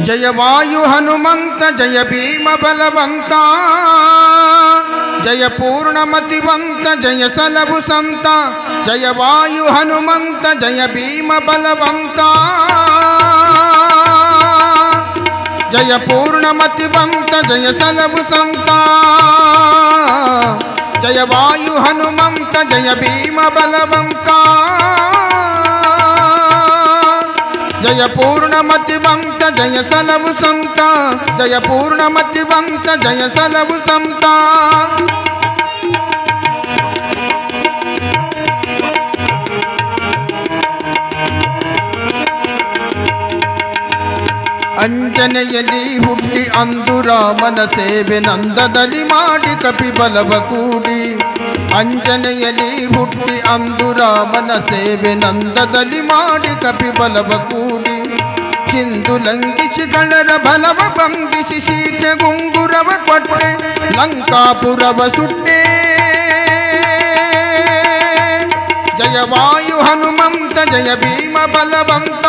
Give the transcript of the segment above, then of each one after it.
ಜಯ ವಾಯು ಹನುಮಂತ ಜಯ ಭೀಮ ಬಲವಂತ ಜಯ ಪೂರ್ಣಮತಿವಂತ ಜಯ ಸಲಭು ಸಂತ ಜಯ ವಾಯು ಹನುಮಂತ ಜಯ ಭೀಮ ಬಲವಂತ ಜಯ ಪೂರ್ಣಮತಿವಂತ ಜಯ ಸಲಭು ಸಂತ ಜಯ ವಾಯು ಹನುಮಂತ ಜಯ ಭೀಮ ಬಲವಂತ ಜಯ ಪೂರ್ಣಮತಿವಂತ ಜಯ ಸಲಭು ಸಂತ ಜಯ ಪೂರ್ಣಮತಿವಂತ ಜಯ ಸಲಭು ಸಂತ ಅಂಜನೆಯಲ್ಲಿ ಹುಟ್ಟಿ ಅಂದು ರಾಮನ ಸೇವೆ ನಂದದಲ್ಲಿ ಮಾಡಿ ಕಪಿಬಲವ ಕೂಡಿ ಅಂಜನೆಯಲ್ಲಿ ಹುಟ್ಟಿ ಅಂದು ರಾಮನ ಸೇವೆ ನಂದದಲ್ಲಿ ಮಾಡಿ ಕಪಿಬಲವ ಕೂಡಿ ಸಿಂಧು ಲಂಘಿಸಿ ಗಣರ ಬಲವ ಬಂಧಿಸಿ ಸೀತೆ ಗುಂಗುರವ ಕೊಟ್ಟೆ ಲಂಕಾಪುರವ ಸುಟ್ಟೆ ಜಯ ವಾಯು ಹನುಮಂತ ಜಯ ಭೀಮ ಬಲವಂತ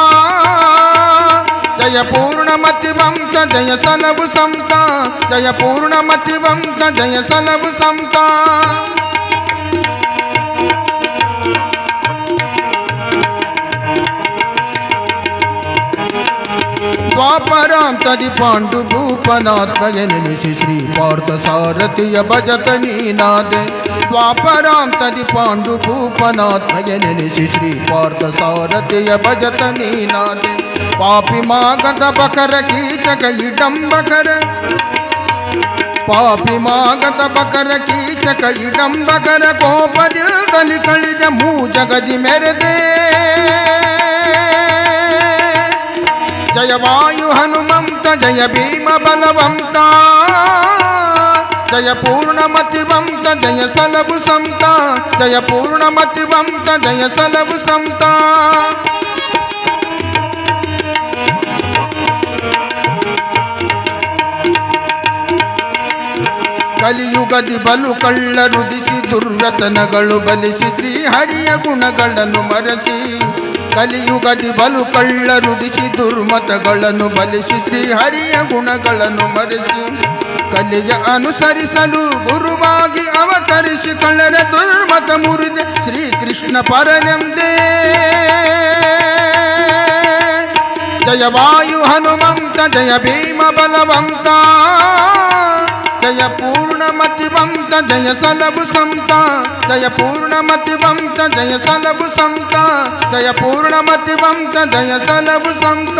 ಜಯ ಪೂರ್ಣಮತಿವಂತ ಜಯ ಸಲಭು ಸಂತ ಜಯ ಪೂರ್ಣಮತಿವಂತ ಜಯ ಸಲಭು ಸಂತ ದ್ವಾಪರಾಂತದಿ ಪಾಂಡು ಭೂಪನಾತ್ಮಯ ನೆನೆಸಿ ಶ್ರೀ ಪಾರ್ಥ ಸಾರಥಿಯ ಭಜತ ನೀನಾದೆ ದ್ವಾಪರಾಂತದಿ ಪಾಂಡು ಭೂಪನಾತ್ಮಯ ನೆನೆಸಿ ಶ್ರೀ ಪಾರ್ಥ ಸಾರಥಿಯ ಭಜತ ನೀನಾದೆ ಪಾಪಿ ಮಾಗದ ಬಕರ ಕೀಚಕ ಇಡಂಬಕರ ಪಾಪಿ ಮಾಗದ ಬಕರ ಕೀಚಕ ಇಡಂಬಕರ ಕೋಪದಿಲ್ದಲ್ಲಿ ಕಳಿದ ಮೂ ಜಗದಿ ಮೆರೆದೆ ಜಯ ವಾಯು ಹನುಮಂತ ಜಯ ಭೀಮ ಬಲವಂತ ಜಯ ಪೂರ್ಣಮತಿವಂತ ಜಯ ಸಲಭು ಸಂತ ಜಯ ಪೂರ್ಣಮತಿವಂತ ಜಯ ಸಲಭು ಸಂತ ಕಲಿಯುಗದಿ ಬಲು ಕಳ್ಳರುದಿಸಿ ದುರ್ವ್ಯಸನಗಳು ಬಲಿಸಿ ಶ್ರೀಹರಿಯ ಗುಣಗಳನ್ನು ಮರೆಸಿ ಕಲಿಯುಗದಿ ಬಲು ಕಳ್ಳರುದಿಸಿ ದುರ್ಮತಗಳನ್ನು ಬಲಿಸಿ ಶ್ರೀಹರಿಯ ಗುಣಗಳನ್ನು ಮರೆಸಿ ಕಲಿಯ ಅನುಸರಿಸಲು ಗುರುವಾಗಿ ಅವತರಿಸಿ ಕಳ್ಳರ ದುರ್ಮತ ಮುರಿದೆ ಶ್ರೀಕೃಷ್ಣ ಪರನೆಂದೇ ಜಯ ವಾಯು ಹನುಮಂತ ಜಯ ಭೀಮ ಬಲವಂತ ಜಯ ಪೂರ್ಣಮತಿವಂತ ಜಯ ಸಲಭು ಸಂತ ಜಯ ಪೂರ್ಣಮತಿವಂತ ಜಯ ಸಲಭು ಸಂತ ಜಯ ಪೂರ್ಣಮತಿವಂತ ಜಯ ಸಲಭು ಸಂತ